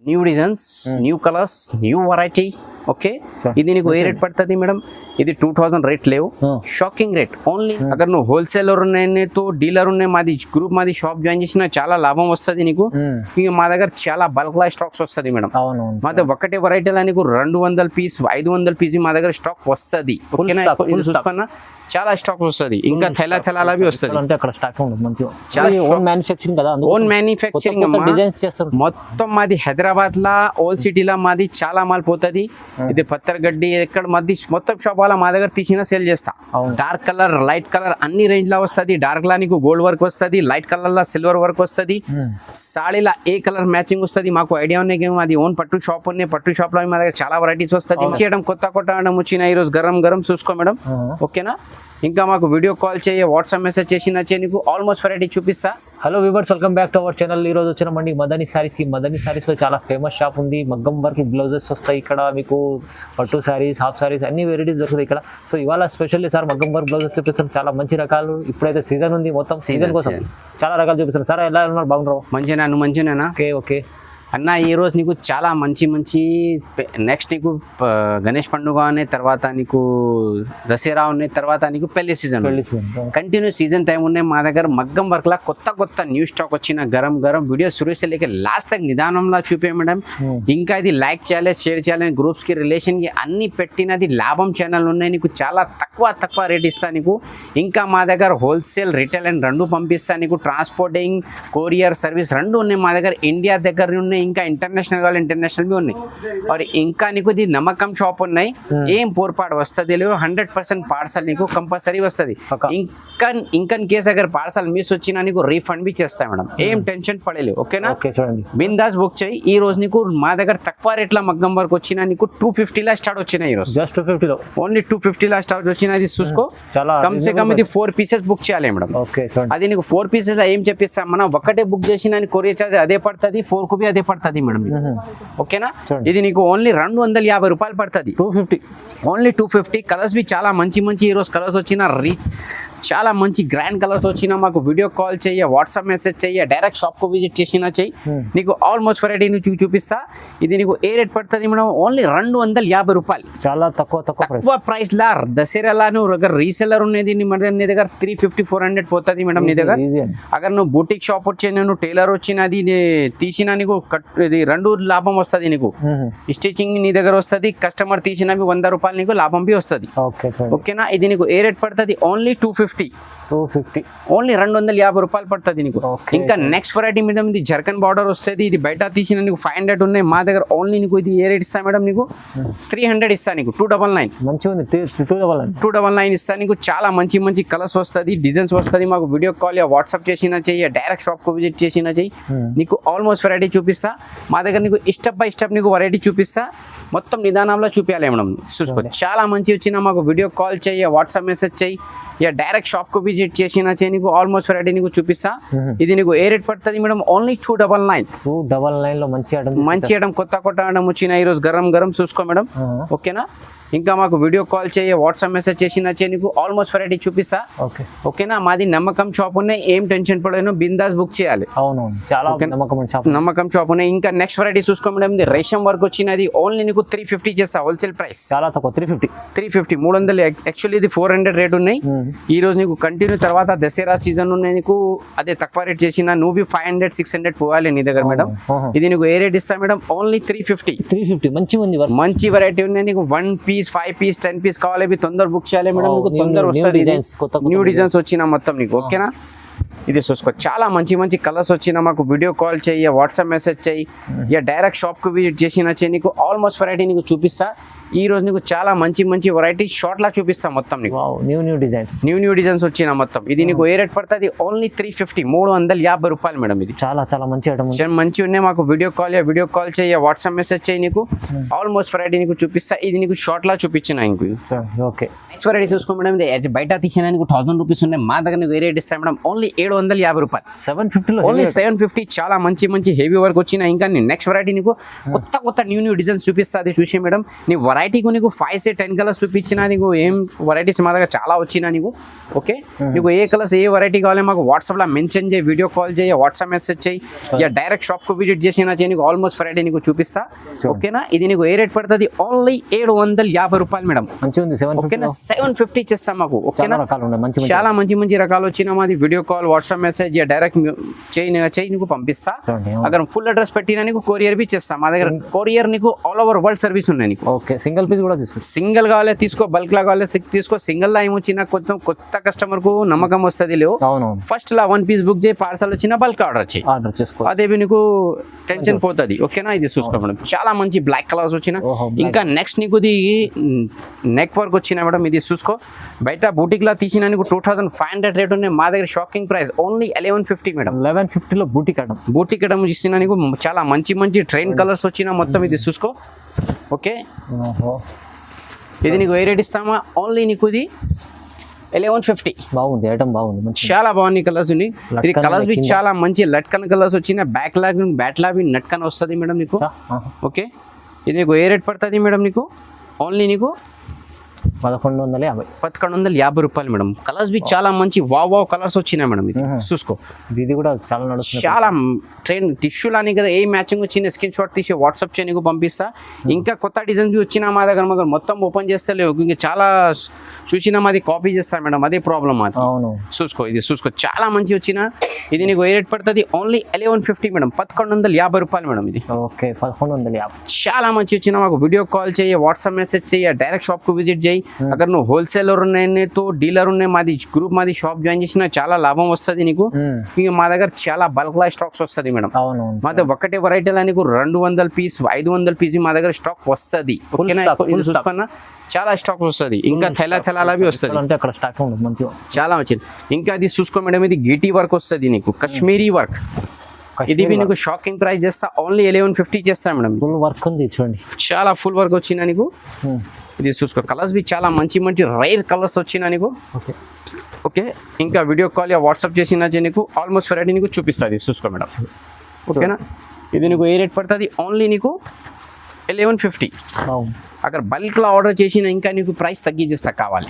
New designs, new colours, new variety. Okay, ఇది నీకు ఏ rate పడుతుంది మేడం? ఇది 2000 రేట్ లేవు, షాకింగ్ రేట్ ఓన్లీ. అगर నువ్వు హోల్సేలర్ ఉన్నాయతో డీలర్ ఉన్నాయి, మాది గ్రూప్, మాది షాప్ జాయిన్ చేసిన చాలా లాభం వస్తుంది నీకు. ఇంకా మా దగ్గర చాలా బల్క్ లా స్టాక్స్ వస్తుంది మేడం. మా దగ్గర ఒకటే వెరైటీలా నీకు 200 పీస్ 500 పీస్ మా దగ్గర స్టాక్ వస్తుంది. ఓకేనా, చూసుకున్నా చాలా స్టాక్ వస్తుంది. ఇంకా తెలాలా వస్తుంది. ఓన్ మ్యానుఫ్యాక్చరింగ్ మొత్తం మాది హైదరాబాద్ లా ఓల్డ్ సిటీలా మాది చాలా మాల్ పోతుంది. ఇది పత్తర్గడ్డి ఎక్కడ మాది మొత్తం షాప్ వాళ్ళ మా దగ్గర తీసిన సేల్ చేస్తా. డార్క్ కలర్, లైట్ కలర్ అన్ని రేంజ్ లా వస్తుంది. డార్క్ లా నీకు గోల్డ్ వర్క్ వస్తుంది, లైట్ కలర్ లా సిల్వర్ వర్క్ వస్తుంది, సాడీలా ఏ కలర్ మ్యాచింగ్ వస్తుంది. మాకు ఐడియా ఉన్నాయి, మాది ఓన్ పట్టు షాప్ ఉన్నాయి. పట్టు షాప్ లో మా దగ్గర చాలా వెరైటీస్ వస్తుంది. చేయడం కొత్త వచ్చిన ఈరోజు గరం గరం చూసుకో మేడం. ఓకేనా, ఇంకా మాకు వీడియో కాల్ చేయ, వాట్సాప్ మెసేజ్ చేసిన నీకు ఆల్మోస్ట్ వెరైటీ చూపిస్తా. Hello viewers, welcome back to our channel. ఈ రోజు వచ్చినామండి మదనీ సారీస్ కి. మదనీ సారీస్ లో చాలా ఫేమస్ షాప్ ఉంది. మగ్గం వర్క్ బ్లౌజెస్ వస్తాయి ఇక్కడ మీకు. పట్టు సారీస్, హాఫ్ సారీస్ అన్ని వెరైటీస్ దొరుకుతాయి ఇక్కడ. సో ఇవాళ స్పెషల్లీ సార్ మగ్గం వర్క్ బ్లౌజెస్ చూపిస్తాం. చాలా మంచి రకాలు. ఇప్పుడైతే సీజన్ ఉంది, మొత్తం సీజన్ కోసం చాలా రకాలు చూపిస్తాను. సార్ ఎలా ఉన్నారు? బాగున్నారు? మంచిగా, మంచిగానేనా? ఓకే ఓకే అన్న, ఈరోజు నీకు చాలా మంచి నెక్స్ట్ నీకు గణేష్ పండుగ అనే తర్వాత నీకు దసరా ఉన్నాయి, తర్వాత నీకు పెళ్లి సీజన్ కంటిన్యూ సీజన్ టైం ఉన్నాయి. మా దగ్గర మగ్గం వర్క్ లా కొత్త న్యూ స్టాక్ వచ్చిన గరం గరం వీడియో సురేష్ లేక లాస్ట్ తక్ నిదానంలా చూపే మేడం. ఇంకా ఇది లైక్ చేయాలి, షేర్ చేయాలి, గ్రూప్స్ కి రిలేషన్ కి అన్ని పెట్టినది లాభం ఛానల్ ఉన్నాయి. నీకు చాలా తక్కువ రేట్ ఇస్తా నీకు. ఇంకా మా దగ్గర హోల్సేల్, రిటైల్ అండ్ రెండు పంపిస్తా నీకు. ట్రాన్స్పోర్టింగ్, కొరియర్ సర్వీస్ రెండు ఉన్నాయి మా దగ్గర. ఇండియా దగ్గర ఉన్నాయి, ఇంకా ఇంటర్నేషనల్ కావాలి, ఇంటర్నేషనల్ బి ఉన్నాయి. और ఇంకా నీకు ఇది నమ్మకం షాప్ ఉన్నాయి. ఏం పొరపాటు వస్తుంది 100% పార్సల్ నీకు కంపల్సరీ వస్తుంది. ఇంకా కేసు అగర్ పార్సల్ మిస్ వచ్చినా నీకు రీఫండ్ బి చేస్తా మేడం. ఏం టెన్షన్ పడలేదు. ఓకేనా, బిందాస్ బుక్ చేయి. ఈ రోజు నీకు మా దగ్గర తక్కువ రేట్ల మగ్గం వరకు వచ్చినా నీకు 250 లా స్టార్ట్ వచ్చినాయి. ఈ రోజు జస్ట్ 250 లో, ఓన్లీ 250 లా స్టార్ట్ వచ్చినది. చూసుకో, కమ్ సే కమ్ ఇది 4 పీసెస్ బుక్ చేయాలి మేడం. అది నీకు 4 పీసెస్ ఏం చెప్పిస్తాం మనం, ఒకటే బుక్ చేసిన కొరియర్ చార్జ్ అదే పడుతుంది, 4 కు బి అదే పడుతుంది మేడం. ఓకేనా, ఇది నీకు ఓన్లీ 250 రూపాయలు పడుతుంది. 250 ఓన్లీ 250. కలర్స్ బి చాలా మంచి ఈరోజు కలర్స్ వచ్చిన రీచ్ చాలా మంచి గ్రాండ్ కలర్స్ వచ్చినా మాకు వీడియో కాల్ చెయ్యి, వాట్సాప్ మెసేజ్ చెయ్యి, డైరెక్ట్ షాప్ కు విజిట్ చేసినా చెయ్యి. నీకు ఆల్మోస్ట్ వెరైటీ చూపిస్తా. ఇది నీకు ఏ రేట్ పడుతుంది మేడం? ఓన్లీ 250 రూపాయలు. చాలా తక్కువ ప్రైస్ లా. దసరాలా నువ్వు రీసెల్లర్ ఉన్నది నీ దగ్గర 350-400 పోతుంది మేడం నీ దగ్గర. అగర్ నువ్వు బూటిక్ షాప్ వచ్చి నువ్వు టైలర్ వచ్చినది తీసినా నీకు ఇది 2 లాభం వస్తుంది నీకు. స్టిచింగ్ నీ దగ్గర వస్తుంది, కస్టమర్ తీసినవి 100 రూపాయలు నీకు లాభం బి వస్తుంది. ఓకేనా, ఇది నీకు ఏ రేట్ పడుతుంది? ఓన్లీ 250 ఓన్లీ 250 రూపాయలు పడుతుంది నీకు. ఇంకా నెక్స్ట్ వెరైటీ మేడం, ఇది జర్కన్ బార్డర్ వస్తుంది. ఇది బయట తీసిన నీకు 500 ఉన్నాయి మా దగ్గర. ఓన్లీ నీకు ఇది ఏ రేట్ ఇస్తా మేడం? నీకు 300 ఇస్తా నీకు. 299 మంచిగా ఉంది. 299 ఇస్తా నీకు. చాలా మంచి కలర్స్ వస్తుంది, డిజైన్స్ వస్తుంది. మాకు వీడియో కాల్ వాట్సాప్ చేసినా చెయ్యి, డైరెక్ట్ షాప్ కు విజిట్ చేసినా చెయ్యి. నీకు ఆల్మోస్ట్ వెరైటీ చూపిస్తా. మా దగ్గర నీకు స్టెప్ బై స్టెప్ నీకు వెరైటీ చూపిస్తా. మొత్తం నిదానంలో చూపించాలి మేడం. చూసుకో, చాలా మంచి వచ్చినా మాకు వీడియో కాల్ చెయ్యి, వాట్సాప్ మెసేజ్ చెయ్యి, డైరెక్ట్ షాప్ కు విజిట్ చేసినా చెయ్యి. నీకు ఆల్మోస్ట్ వెరైటీ నీకు చూపిస్తా. ఇది నీకు ఏ రేట్ పడుతుంది మేడం? ఓన్లీ 299 లో మంచి ఐటమ్ కొత్త ఐటమ్ వచ్చిన ఈరోజు గరం గరం చూసుకో మేడం. ఓకేనా, ఇంకా మాకు వీడియో కాల్ చేయ, వాట్సాప్ మెసేజ్ చేసినా నీకు ఆల్మోస్ట్ వెరైటీ చూపిస్తా. ఓకేనా, మాది నమ్మకం షాప్ ఉన్నాయి. ఏం టెన్షన్ పడను, బిందాస్ బుక్ చేయాలి. నమ్మకం షాప్ ఉన్నాయి. ఇంకా నెక్స్ట్ వెరైటీ చూసుకో మేడం. రేషం వర్క్ వచ్చినది. ఓన్లీ నీకు 350 చేస్తా. హోల్సేల్ ప్రైస్ చాలా తక్కువ. 350 300. యాక్చువల్లీ ఇది 400 రేట్ ఉన్నాయి. ఈ రోజు నీకు కంటిన్యూ తర్వాత దసరా సీజన్ ఉన్నాయి నీకు. అదే తక్కువ రేట్ చేసిన నువ్వు 500-600 పోవాలి నీ దగ్గర మేడం. ఇది నీకు ఏ రేట్ ఇస్తా మేడం? ఓన్లీ 350. మంచి వెరైటీ ఉన్నాయి నీకు. 1 పీస్, 5 పీస్, 10 పీస్ కావాలి, తొందర బుక్ చేయాలి మేడం. మీకు తొందర వస్తుంది. న్యూ డిజైన్స్ వచ్చిన మొత్తం నీకు. ఓకేనా, ఇది చూసుకో, చాలా మంచి కలర్స్ వచ్చినా మాకు వీడియో కాల్ చెయ్యి, వాట్సాప్ మెసేజ్ చెయ్యి, డైరెక్ట్ షాప్ కు విజిట్ చేసినా చెయ్యి. నీకు ఆల్మోస్ట్ వెరైటీ నీకు చూపిస్తా. ఈ రోజు నీకు చాలా మంచి వెరైటీ షార్ట్ లా చూపిస్తా మొత్తం నీకు. న్యూ డిజైన్స్ వచ్చిన మొత్తం. ఇది నీకు ఏ రేట్ పడుతుంది? ఓన్లీ 350 350 రూపాయలు మేడం. ఇది చాలా మంచి ఐటమ్, మంచి ఉన్నాయి. మాకు వీడియో కాల్ చెయ్యి, వాట్సాప్ మెసేజ్ చెయ్యి. నీకు ఆల్మోస్ట్ వెరైటీ నీకు చూపిస్తా. ఇది నీకు షార్ట్ లా చూపించిన. ఓకే, నెక్స్ట్ వెరైటీ చూసుకో మేడం. బయట తీసిన నీకు 1000 రూపీస్ ఉన్నాయి. మా దగ్గర నీకు ఏ రేట్ ఇస్తా మేడం? ఓన్లీ 750 రూపాయలు. 750 ఓన్లీ 750. చాలా మంచి హెవీ వర్క్ వచ్చిన. ఇంకా నెక్స్ట్ వెరైటీ నీకు కొత్త న్యూ డిజైన్స్ చూపిస్తా. అది చూసి మేడం, నీ వెరైటీకు నీకు 5 से 10 కలర్స్ చూపించినా నీకు ఏం వెరైటీస్ మా దగ్గర చాలా వచ్చినా నీకు ఓకే నీకు ఏ కలర్స్ ఏ వెరైటీ కావాలి మాకు వాట్సాప్లో మెన్షన్ చేయి వీడియో కాల్ చేయి వాట్సాప్ మెసేజ్ చేయి యా డైరెక్ట్ షాప్కు విజిట్ చేసినా చేయి నీకు ఆల్మోస్ట్ వెరైటీ నీకు చూపిస్తా ఓకేనా ఇది నీకు ఏ రేట్ పడుతుంది ఓన్లీ 750 రూపాయలు మేడం మంచిగా ఉంది ఓకేనా 750 చేస్తాం మాకు ఓకేనా రకాలు ఉన్నాయి మంచి చాలా మంచి రకాలు వచ్చినా మాది video call WhatsApp message yeah direct చేయి నీకు పంపిస్తా అక్కడ ఫుల్ అడ్రస్ పెట్టినా నీకు కొరియర్ బి చేస్తాం మా దగ్గర కొరియర్ నీకు ఆల్ ఓవర్ వరల్డ్ సర్వీస్ ఉన్నాయి నీకు ఓకే సింగిల్ పీస్ కూడా తీసుకో సింగిల్ కావాలి తీసుకో బల్క్ లా కావాలి తీసుకో సింగిల్ లా ఏమొచ్చినా కొంచెం కొత్త కస్టమర్ కు నమ్మకం వస్తుంది లేవు అవునవును ఫస్ట్ లా 1 పీస్ బుక్ చేయి పార్సల్ వచ్చినా బల్క్ ఆర్డర్ చేయి ఆర్డర్ చేసుకో అదే నీకు టెన్షన్ పోతుంది ఓకేనా ఇది చూసుకో మేడం చాలా మంచి బ్లాక్ కలర్స్ వచ్చిన ఇంకా నెక్స్ట్ నీకు ఇది నెక్ వర్క్ వచ్చిన మేడం ఇది చూసుకో బయట బూటిక్ లా తీసిన నీకు 2500 రేట్ ఉన్నాయి మా దగ్గర షాకింగ్ ప్రైస్ ఓన్లీ 1150 మేడం 1150 లో బూటిక్ ఇవ్వడం ఇస్తున్నా నీకు చాలా మంచి ట్రైన్ కలర్స్ వచ్చిన మొత్తం ఇది చూసుకో ఓకే ఇది నీకు ఏ రేట్ ఇస్తామా ఓన్లీ నీకు ఇది 1150 బాగుంది ఐటమ్ బాగుంది చాలా బాగుంది కలర్స్ ఉన్నాయి ఇది కలర్స్ బి చాలా మంచి లట్కన్ కలర్స్ వచ్చిన బ్యాక్ లాగ్ బ్యాట్ లాగ్ నట్కన్ వస్తుంది మేడం నీకు ఓకే ఇది నీకు ఏ రేట్ పడుతుంది మేడం నీకు ఓన్లీ నీకు 1150 రూపాయలు మేడం కలర్స్ బి చాలా మంచి వావ్ కలర్స్ వచ్చినాయి మేడం ఇది చూసుకో ఇది కూడా చాలా నడుస్తుంది చాలా ట్రైన్ టిష్యూ లాని కదా ఏ మ్యాచింగ్ వచ్చిన స్క్రీన్ షాట్ తీసి వాట్సాప్ చేయడానికి పంపిస్తా ఇంకా కొత్త డిజైన్స్ బి వచ్చినా మా దగ్గర మొత్తం ఓపెన్ చేస్తే లేవు ఇంకా చాలా చూసినా మాది కాపీ చేస్తాను మేడం అదే ప్రాబ్లం అది అవును చూసుకో చాలా మంచి వచ్చిన ఇది నీకు ఏ రేట్ పడుతుంది ఓన్లీ 1150 మేడం 1150 రూపాయలు మేడం ఇది ఓకే 1150 చాలా మంచి వచ్చిన మాకు వీడియో కాల్ చేయి వాట్సాప్ మెసేజ్ చేయి డైరెక్ట్ షాప్ కు విజిట్ చేయి అगर నువ్వు హోల్సేలర్ ఉన్నాయి తో డీలర్ ఉన్నాయి మాది గ్రూప్ మాది షాప్ జాయిన్ చేసినా చాలా లాభం వస్తుంది నీకు ఇంకా మా దగ్గర చాలా బల్క్ లా స్టాక్స్ వస్తుంది మేడం మా దగ్గర ఒకటే వెరైటీలా నీకు 200 పీస్ 500 పీస్ మా దగ్గర స్టాక్ వస్తుంది చూసుకున్నా చాలా స్టాక్ వస్తుంది ఇంకా తెలావి వస్తుంది అంటే అక్కడ స్టాక్ ఉంది మంచిగా చాలా వచ్చింది ఇంకా అది చూసుకో మేడం ఇది గీటీ వర్క్ వస్తుంది నీకు కాశ్మీరీ వర్క్ ఇది నీకు షాకింగ్ ప్రైస్ చేస్తా ఓన్లీ 1150 చేస్తా మేడం ఫుల్ వర్క్ ఉంది చూడండి చాలా ఫుల్ వర్క్ వచ్చిందా నీకు ఇది చూసుకో కలర్స్ బి చాలా మంచి రైర్ కలర్స్ వచ్చినా నీకు ఓకే ఇంకా వీడియో కాల్ వాట్సాప్ చేసినా నీకు ఆల్మోస్ట్ వెరైటీ నీకు చూపిస్తుంది చూసుకో మేడం ఓకేనా ఇది నీకు ఏ రేట్ పడుతుంది ఓన్లీ నీకు 1150 అక్కడ బల్క్లో ఆర్డర్ చేసిన ఇంకా నీకు ప్రైస్ తగ్గించేస్తా కావాలి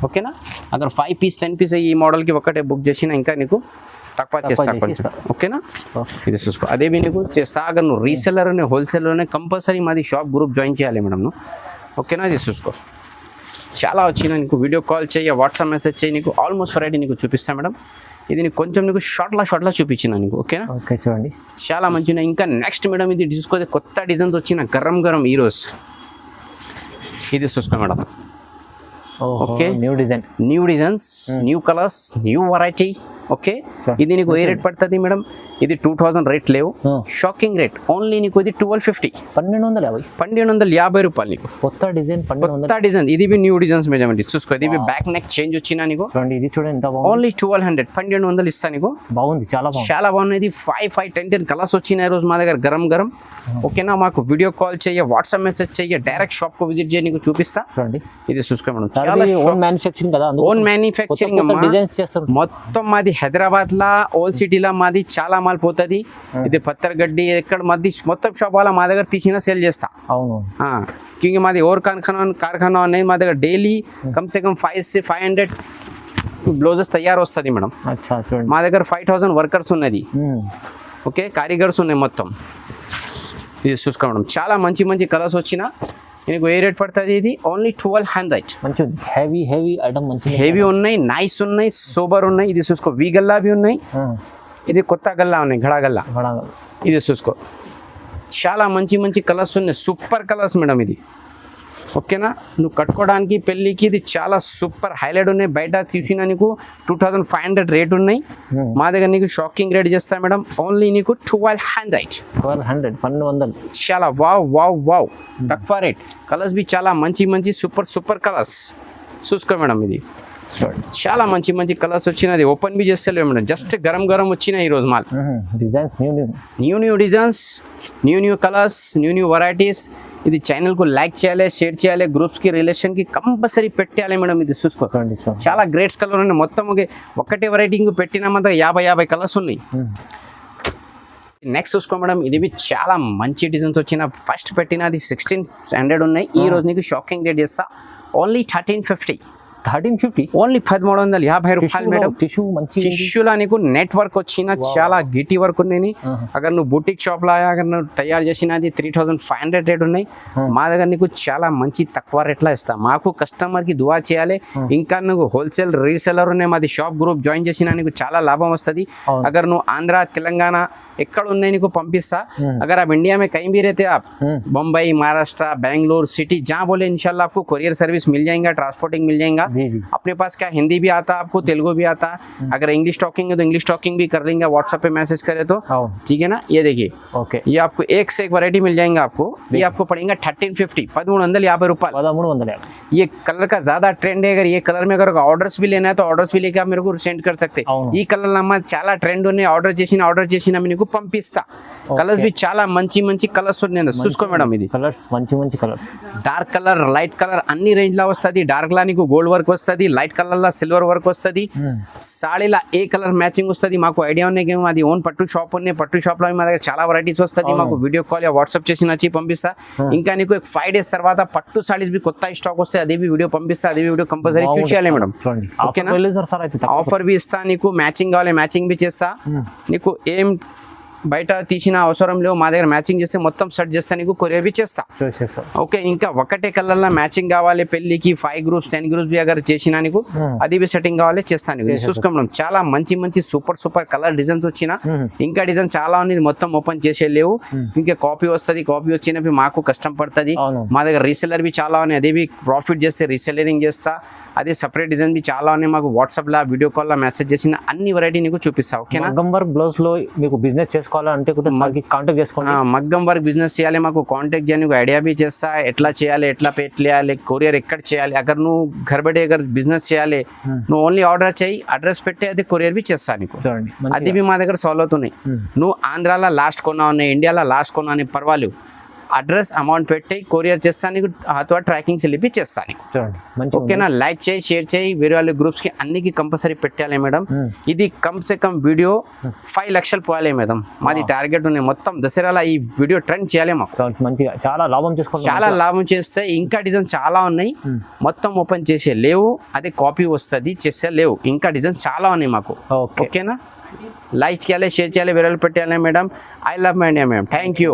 ఓకేనా అక్కడ 5 పీస్ 10 పీస్ ఈ మోడల్కి ఒకటే బుక్ చేసినా ఇంకా నీకు తక్కువ చేస్తా కొంచెం ఓకేనా ఇది చూసుకో అదే నీకు చేస్తా అगर నువ్వు రీసెల్లర్ హోల్సేలర్ కంపల్సరీ మాది షాప్ గ్రూప్ జాయిన్ చేయాలి మేడం నువ్వు ఓకేనా ఇది చూసుకో చాలా వచ్చినా నీకు వీడియో కాల్ చేయి వాట్సాప్ మెసేజ్ చేయి నీకు ఆల్మోస్ట్ వెరైటీ నీకు చూపిస్తాను మేడం ఇది నీకు కొంచెం నీకు షార్ట్లా చూపించిన నీకు ఓకేనా ఓకే చూడండి చాలా మంచిగా ఇంకా నెక్స్ట్ మేడం ఇది చూసుకోతే కొత్త డిజైన్స్ వచ్చిన గరం ఈరోజు ఇది చూసుకో madam okay new designs new colours new variety okay ఇది నీకు ఏ రేట్ పడుతుంది మేడం ఇది 2000 రేట్ లేవు షాకింగ్ రేట్ ఓన్లీ నీకు ఇది 1250 రూపాయలు నీకు కొత్త డిజైన్ ఇది బి న్యూ డిజైన్స్ మేడం చూసుకో ఇది బి బ్యాక్ నెక్ చేంజ్ వచ్చినా నీకు ఇది చూడండి ఎంత బాగుంది ఓన్లీ 1200 ఇస్తా నీకు బాగుంది చాలా బాగుంది 5 10 కలర్స్ వచ్చినాయి రోజు మా దగ్గర గరం ఓకేనా మాకు వీడియో కాల్ చేయ వాట్సాప్ మెసేజ్ చేయ డైరెక్ట్ షాప్ కు విజిట్ చేయ నీకు చూపిస్తా చూడండి ఇది చూసుకో మేడం ఓన్ మ్యానుఫ్యాక్చరింగ్ కదా ఓన్ మ్యానుఫ్యాక్చరింగ్ డిజైన్స్ చేస్తారు మొత్తం మాది హైదరాబాద్ లా ఓల్డ్ సిటీలా మాది చాలా మాల్ పోతుంది ఇది పత్తర్గడ్డి ఎక్కడ మాది మొత్తం షాప్ వాళ్ళ మా దగ్గర తీసిన సేల్ చేస్తా అవును క్योंकि మాది ఓవర్ కార్ఖానా అనేది మా దగ్గర డైలీ కమ్ సే కమ్ 5 से 500 బ్లౌజెస్ తయారు వస్తుంది మేడం మా దగ్గర 5000 వర్కర్స్ ఉన్నది ఓకే కారీగర్స్ ఉన్నాయి మొత్తం ఇది చూసుకో మేడం చాలా మంచి కలర్స్ వచ్చిన నీకు ఏ రేట్ పడుతుంది ఇది ఓన్లీ 1200 మంచిది హెవీ ఐటమ్ మంచి హెవీ ఉన్నాయి నైస్ ఉన్నాయి సూపర్ ఉన్నాయి ఇది చూసుకో వి గల్లా भी ఉన్నాయి ఇది కొత్త గల్లా ఉన్నాయి ఘడా గల్లా ఇది చూసుకో చాలా మంచి కలర్స్ ఉన్నాయి సూపర్ కలర్స్ మేడం ఇది ఓకేనా నువ్వు కట్టుకోవడానికి పెళ్ళికి ఇది చాలా సూపర్ హైలైట్ ఉన్నాయి బయట చూసినా నీకు 2500 రేట్ ఉన్నాయి మా దగ్గర నీకు షాకింగ్ రేట్ చేస్తా మేడం ఓన్లీ నీకు 1200 చాలా వావ్ తక్కువ రేట్ కలర్స్ బి చాలా మంచి సూపర్ కలర్స్ చూసుకో మేడం ఇది చాలా మంచి కలర్స్ వచ్చినది ఓపెన్ బి చేస్తలేవు మేడం జస్ట్ గరం వచ్చినాయి ఈరోజు మాల్ designs new designs new colours new varieties ఇది ఛానల్కు లైక్ చేయాలి షేర్ చేయాలి గ్రూప్స్కి రిలేషన్కి కంపల్సరీ పెట్టాలి మేడం ఇది చూసుకోండి చాలా గ్రేట్స్ కలర్ ఉన్నాయి మొత్తం ఒకటే వెరైటీ పెట్టినా మాత్రం 50 కలర్స్ ఉన్నాయి నెక్స్ట్ చూసుకో మేడం, ఇది బి చాలా మంచి డిజైన్స్ వచ్చిన ఫస్ట్ పెట్టినది 1600 ఉన్నాయి. ఈ రోజు నీకు షాకింగ్ రేట్ చేస్తా ఓన్లీ 1350. 1350 ఓన్లీ 1350 రూపాయలు మేడం. టిష్యూ మంచి టిష్యూలా నీకు నెట్వర్క్ వచ్చిన చాలా గిటి వర్క్ ఉన్నాయి. అगर నువ్వు బుటిక్ షాప్ లా అगर నువ్వు తయారు చేసినది 3500 రేట్ ఉన్నాయి. మా దగ్గర నీకు చాలా మంచి తక్కువ రేట్లా ఇస్తా. మాకు కస్టమర్ కి దువా చేయాలి. ఇంకా నువ్వు హోల్సేల్ రీసెలర్ ఉన్నాయి, మాది షాప్ గ్రూప్ జాయిన్ చేసినా నీకు చాలా లాభం వస్తుంది. अगर నువ్వు ఆంధ్ర తెలంగాణ ఎక్కడ ఉన్నాయి నీకు పంపిస్తా. अगर आप इंडिया में कहीं भी रहते आप बम्बई महाराष्ट्र बेंगलोर सिटी जहाँ बोले इंशाल्लाह आपको कोरियर सर्विस मिल जाएगा, ट्रांसपोर्टिंग मिल जाएगा. अपने पास क्या हिंदी भी आता आपको, तेलुगु भी आता. अगर इंग्लिश टॉकिंग है तो इंग्लिश टॉकिंग भी कर लेंगे, व्हाट्सएप पे मैसेज करे तो ठीक है ना. ये देखिए ఓకే, ये आपको एक से एक वैरायटी मिल जाएगा आपको. ये आपको पड़ेगा 1350 1350 रुपये. 1350. ये कलर का ज्यादा ट्रेंड है. अगर ये कलर में अगर ऑर्डर्स भी लेना है तो ऑर्डर्स भी लेके आप मेरे को सेंड कर सकते. ఈ కలర్ నమ్మ చాలా ట్రెండ్ ఉన్నాయి. ఆర్డర్ చేసిన మీకు పంపిస్తా. కలర్స్ బి చాలా మంచి మంచి కలర్స్ ఉన్నాయి. చూసుకో మేడం, ఇది కలర్స్ మంచి colours, dark colour light colour అన్ని రేంజ్ లా వస్తుంది. డార్క్ లా నీకు గోల్డ్ వర్క్ వస్తుంది, లైట్ కలర్ లా సిల్వర్ వర్క్ వస్తుంది, సాడీలా ఏ కలర్ మ్యాచింగ్ వస్తుంది. మాకు ఐడియా ఉన్నాయి, అది ఓన్ పట్టు షాప్ ఉన్నాయి. పట్టు షాప్ లో మా దగ్గర చాలా వెరైటీస్ వస్తుంది. మాకు వీడియో కాల్ వాట్సాప్ చేసి నచ్చి పంపిస్తా. ఇంకా నీకు 5 days తర్వాత పట్టు సాడీస్ బి కొత్త స్టాక్ వస్తాయి, అదే వీడియో పంపిస్తా. అదే వీడియో కంపల్సరీ చూసేయాలి మేడం. ఓకేనా, ఆఫర్ బి ఇస్తా. నీకు మ్యాచింగ్ కావాలి మ్యాచింగ్ బి చేస్తా. నీకు ఏం బయట తీసిన అవసరం లేవు, మా దగ్గర మ్యాచింగ్ చేస్తే మొత్తం సెట్ చేస్తా, నీకు కొరియర్ బి చేస్తా. ఓకే, ఇంకా ఒకటే కలర్ లా మ్యాచింగ్ కావాలి పెళ్లికి 5 groups 10 groups బి అగర్ చేసినా నీకు అది బి సెట్టింగ్ కావాలి చేస్తాను. చూసుకోండి, చాలా మంచి సూపర్ కలర్ డిజైన్స్ వచ్చిన. ఇంకా డిజైన్ చాలా ఉంది, మొత్తం ఓపెన్ చేసే లేవు. ఇంకా కాపీ వస్తుంది, కాపీ వచ్చినవి మాకు కష్టం పడుతుంది. మా దగ్గర రీసెలర్ బి చాలా ఉన్నాయి, అదే బి ప్రాఫిట్ చేస్తే రీసెలరింగ్ చేస్తా. అదే సపరేట్ డిజైన్ బి చాలా ఉన్నాయి. మాకు వాట్సాప్ లా వీడియో కాల్ లా మెసేజ్ చేసిన అన్ని వెరైటీ నీకు చూపిస్తా. ఓకేనా, మగ్గం వర్క్ బ్లౌజ్ లో మీకు బిజినెస్ చేసుకోవాలంటే కూడా కాంటాక్ట్ చేసుకోండి. మగ్గం వర్క్ బిజినెస్ చేయాలి మాకు కాంటాక్ట్ చేయని ఐడియా బి చేస్తా. ఎట్లా చేయాలి, ఎట్లా చేయాలి, కొరియర్ ఎక్కడ చేయాలి. అగర్ నువ్వు घर बैठे अगर బిజినెస్ చేయాలి, నువ్వు ఓన్లీ ఆర్డర్ చేయి, అడ్రస్ పెట్టి అది కొరియర్ బి చేస్తా నీకు. అది బి మా దగ్గర సాల్వ్ అవుతున్నాయి. నువ్వు ఆంధ్రాలో లాస్ట్ కొన్నా ఉన్నాయి, ఇండియాలో లాస్ట్ కొన్నా అని పర్వాలేదు, అడ్రస్ అమౌంట్ పెట్టి కొరియర్ చేస్తా నీకు, హాత్వా ట్రాకింగ్ చెల్లిపి చేస్తా నీకు. ఓకేనా, లైక్ చేయి, షేర్ చేయి, వేరే వాళ్ళ గ్రూప్స్ కి అన్నికి కంపల్సరీ పెట్టాలి మేడం. ఇది కమ్ సే కమ్ వీడియో 5 లక్షలు పోవాలి మేడం. మాది టార్గెట్ ఉన్నాయి. మొత్తం దసరాలో ఈ వీడియో ట్రెండ్ చేయాలి మాకు. మంచిగా చాలా లాభం చేస్తే ఇంకా డిజైన్స్ చాలా ఉన్నాయి, మొత్తం ఓపెన్ చేసే లేవు. అదే కాపీ వస్తుంది చేసే లేవు. ఇంకా డిజైన్స్ చాలా ఉన్నాయి మాకు. ఓకేనా, లైక్ చేయాలి, షేర్ చేయాలి, వేరే వాళ్ళు పెట్టాలి madam. I love my India madam. Thank you.